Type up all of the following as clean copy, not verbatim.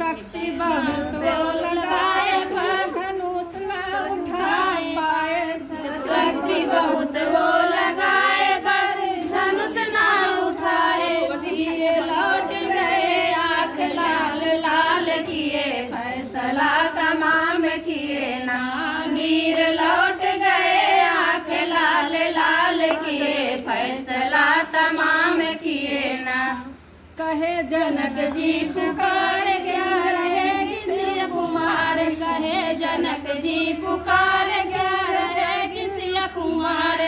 शक्ति बहुत वो लगाए पर धनुष न उठाए पाए। शक्ति बहुत वो लगाए पर धनुष न उठाए। वीर लौट गए आँख लाल लाल किए फैसला तमाम किए ना। वीर लौट गए आँख लाल लाल किए फैसला तमाम किए ना। कहे जनक जी पुकार क्या रहेगी सिया कुमार। कहे जनक जी पुकार क्या रहेगी सिया कुमार।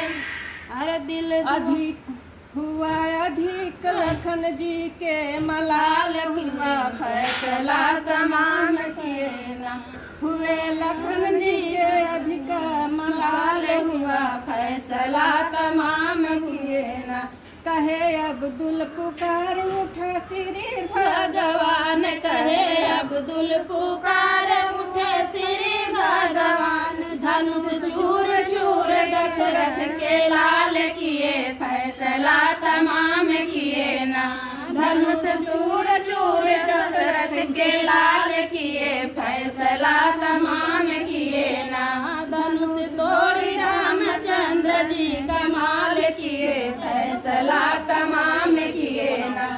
अरे दिल अधिक हुआ अधिक लखन जी के मलाल हुआ फैसला तमाम किए ना। हुए लखन जी के अधिक मलाल हुआ फैसला तमाम किए ना। कहे अब्दुल पुकार उठा श्री भगवान। कहे अब्दुल पुकार उठे श्री भगवान। धनुष चूर चूर दशरथ के लाल किए फैसला तमाम किए ना। धनुष चूर चूर दशरथ के लाल किए फैसला तमाम किए ना। धनुष तोड़ी रामचंद्र जी कमाल किए फैसला तमाम किए ना।